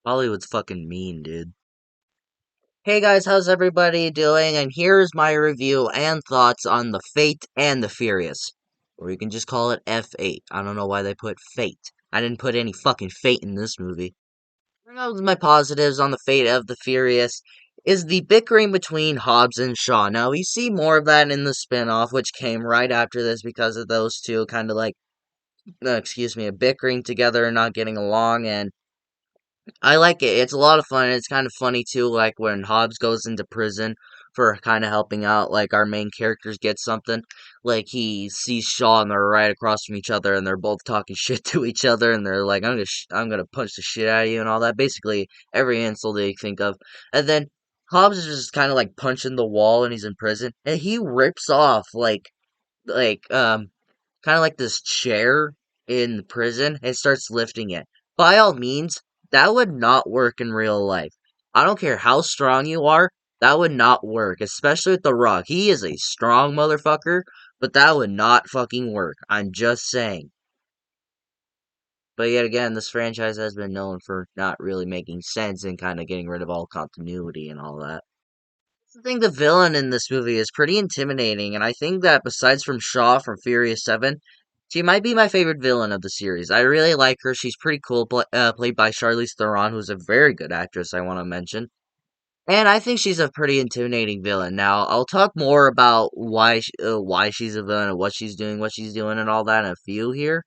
Hollywood's fucking mean, dude. Hey guys, how's everybody doing? And here's my review and thoughts on The Fate and the Furious. Or you can just call it F8. I don't know why they put Fate. I didn't put any fucking fate in this movie. One of my positives on The Fate of the Furious is the bickering between Hobbs and Shaw. Now, we see more of that in the spin-off, which came right after this because of those two kind of like, bickering together and not getting along, and I like it. It's a lot of fun. It's kind of funny too, like when Hobbs goes into prison for kind of helping out, like our main characters get something. Like he sees Shaw and they're right across from each other and they're both talking shit to each other and they're like, I'm gonna punch the shit out of you and all that. Basically, every insult that you think of. And then Hobbs is just kind of like punching the wall and he's in prison and he rips off like kind of like this chair in the prison and starts lifting it. By all means, that would not work in real life. I don't care how strong you are, that would not work, especially with The Rock. He is a strong motherfucker, but that would not fucking work. I'm just saying. But yet again, this franchise has been known for not really making sense and kind of getting rid of all continuity and all that. I think the villain in this movie is pretty intimidating, and I think that besides from Shaw from Furious 7, she might be my favorite villain of the series. I really like her. She's pretty cool, played by Charlize Theron, who's a very good actress, I want to mention. And I think she's a pretty intimidating villain. Now, I'll talk more about why she's a villain and what she's doing, and all that in a few here.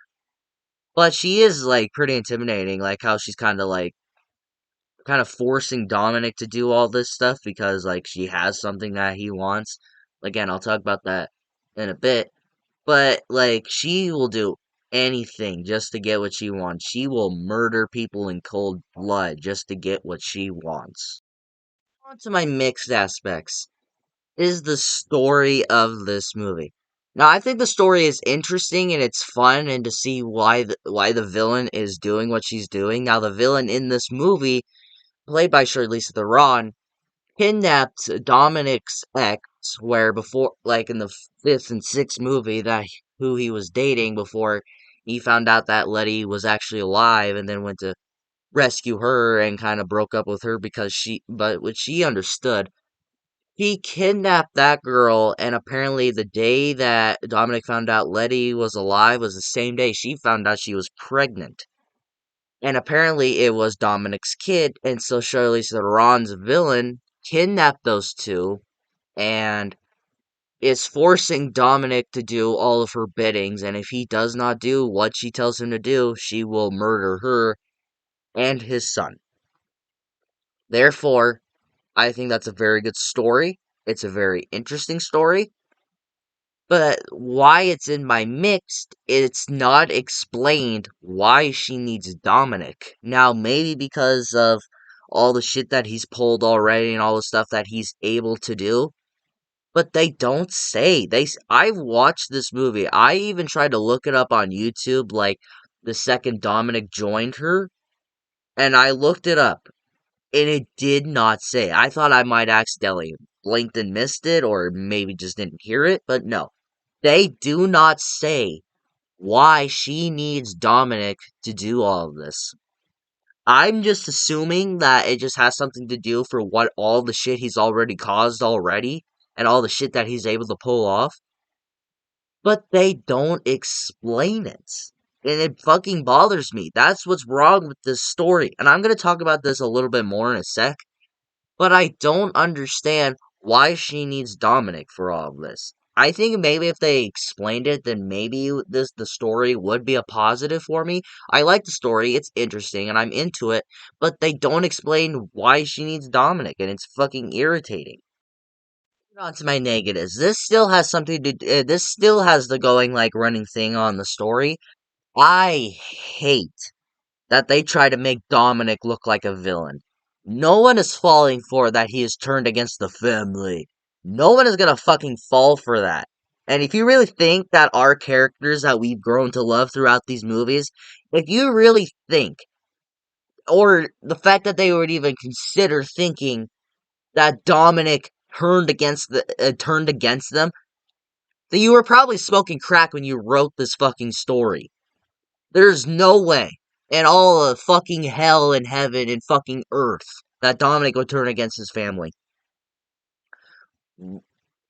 But she is like pretty intimidating, like how she's kind of forcing Dominic to do all this stuff because like she has something that he wants. Again, I'll talk about that in a bit, but like she will do anything just to get what she wants. She will murder people in cold blood just to get what she wants. On to my mixed aspects is the story of this movie. Now, I think the story is interesting and it's fun and to see why the villain is doing what she's doing. Now, the villain in this movie played by Charlize Theron, kidnapped Dominic's ex, where before, like in the fifth and sixth movie, that who he was dating before he found out that Letty was actually alive, and then went to rescue her and kind of broke up with her because but what she understood. He kidnapped that girl, and apparently the day that Dominic found out Letty was alive was the same day she found out she was pregnant. And apparently it was Dominic's kid, and so Charlize Theron's villain kidnapped those two and is forcing Dominic to do all of her biddings, and if he does not do what she tells him to do, she will murder her and his son. Therefore, I think that's a very good story. It's a very interesting story. But why it's in my mixed, it's not explained why she needs Dominic. Now, maybe because of all the shit that he's pulled already and all the stuff that he's able to do, but they don't say. I've watched this movie. I even tried to look it up on YouTube, like the second Dominic joined her, and I looked it up, and it did not say. I thought I might accidentally blinked and missed it, or maybe just didn't hear it, but no. They do not say why she needs Dominic to do all of this. I'm just assuming that it just has something to do for what all the shit he's already caused already and all the shit that he's able to pull off. But they don't explain it. And it fucking bothers me. That's what's wrong with this story. And I'm going to talk about this a little bit more in a sec. But I don't understand why she needs Dominic for all of this. I think maybe if they explained it, then maybe the story would be a positive for me. I like the story, it's interesting, and I'm into it, but they don't explain why she needs Dominic, and it's fucking irritating. On to my negatives. This still has something to. This still has the going like running thing on the story. I hate that they try to make Dominic look like a villain. No one is falling for that he is turned against the family. No one is gonna fucking fall for that. And if you really think that our characters that we've grown to love throughout these movies, if you really think, or the fact that they would even consider thinking that Dominic turned against them, then you were probably smoking crack when you wrote this fucking story. There's no way. and all of fucking hell and heaven and fucking earth that Dominic would turn against his family.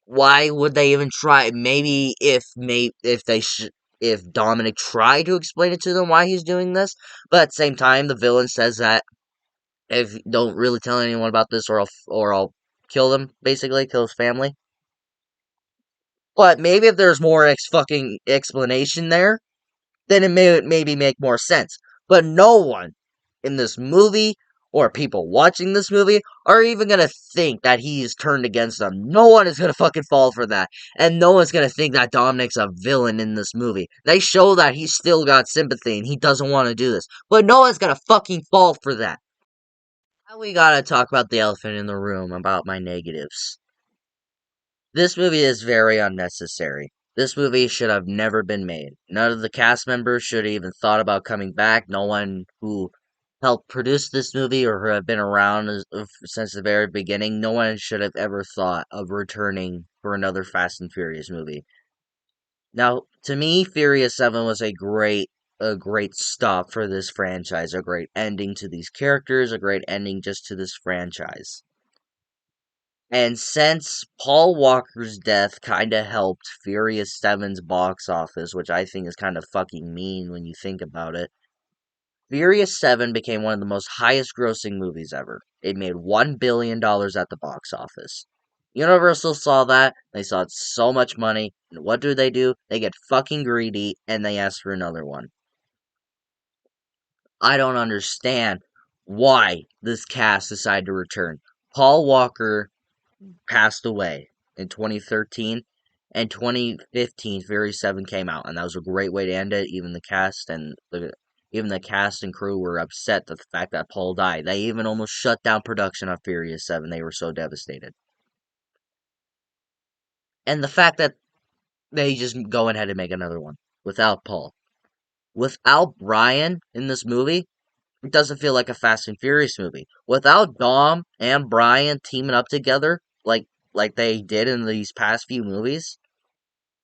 Why would they even try? Maybe if Dominic tried to explain it to them why he's doing this, but at the same time, the villain says that if don't really tell anyone about this, or I'll kill them. Basically, kill his family. But maybe if there's more fucking explanation there, then it may maybe make more sense. But no one in this movie or people watching this movie are even gonna think that he's turned against them. No one is gonna fucking fall for that. And no one's gonna think that Dominic's a villain in this movie. They show that he's still got sympathy and he doesn't want to do this. But no one's gonna fucking fall for that. Now we gotta talk about the elephant in the room, about my negatives. This movie is very unnecessary. This movie should have never been made. None of the cast members should have even thought about coming back. No one who helped produce this movie or who have been around since the very beginning, no one should have ever thought of returning for another Fast and Furious movie. Now, to me, Furious 7 was a great stop for this franchise, a great ending to these characters, a great ending just to this franchise. And since Paul Walker's death kind of helped Furious 7's box office, which I think is kind of fucking mean when you think about it, Furious 7 became one of the most highest grossing movies ever. It made $1 billion at the box office. Universal saw that, they saw so much money, and what do? They get fucking greedy, and they ask for another one. I don't understand why this cast decided to return. Paul Walker passed away in 2013, and 2015 Furious 7 came out, and that was a great way to end it. Even the cast and crew were upset at the fact that Paul died. They even almost shut down production of Furious 7. They were so devastated. And the fact that they just go ahead and make another one without Paul. Without Brian in this movie, it doesn't feel like a Fast and Furious movie. Without Dom and Brian teaming up together like they did in these past few movies,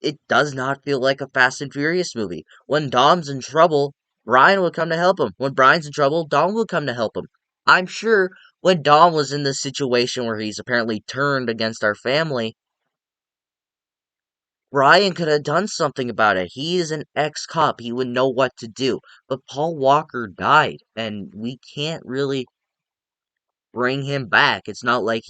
it does not feel like a Fast and Furious movie. When Dom's in trouble, Brian would come to help him. When Brian's in trouble, Dom would come to help him. I'm sure when Dom was in this situation where he's apparently turned against our family, Brian could have done something about it. He is an ex-cop. He would know what to do. But Paul Walker died, and we can't really bring him back. It's not like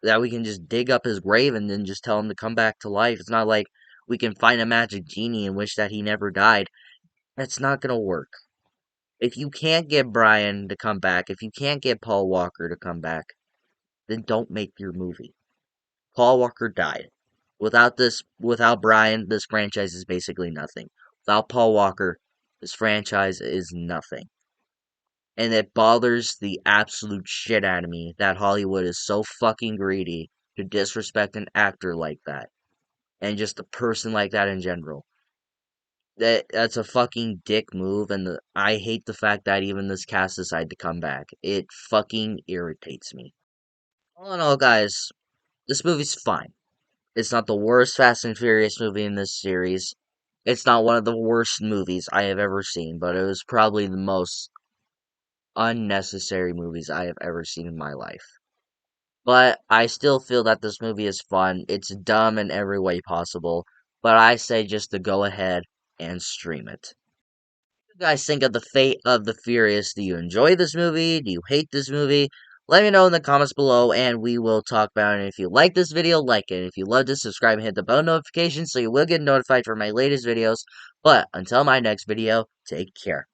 that we can just dig up his grave and then just tell him to come back to life. It's not like we can find a magic genie and wish that he never died. That's not gonna work. If you can't get Brian to come back, if you can't get Paul Walker to come back, then don't make your movie. Paul Walker died. Without Brian, this franchise is basically nothing. Without Paul Walker, this franchise is nothing. And it bothers the absolute shit out of me that Hollywood is so fucking greedy to disrespect an actor like that. And just a person like that in general. That's a fucking dick move, and I hate the fact that even this cast decided to come back. It fucking irritates me. All in all, guys, this movie's fine. It's not the worst Fast and Furious movie in this series. It's not one of the worst movies I have ever seen, but it was probably the most unnecessary movies I have ever seen in my life. But I still feel that this movie is fun. It's dumb in every way possible, but I say just to go ahead and stream it. What do you guys think of the Fate of the Furious? Do you enjoy this movie? Do you hate this movie? Let me know in the comments below, and we will talk about it. If you like this video, like it. If you love this, subscribe and hit the bell notification so you will get notified for my latest videos. But until my next video, take care.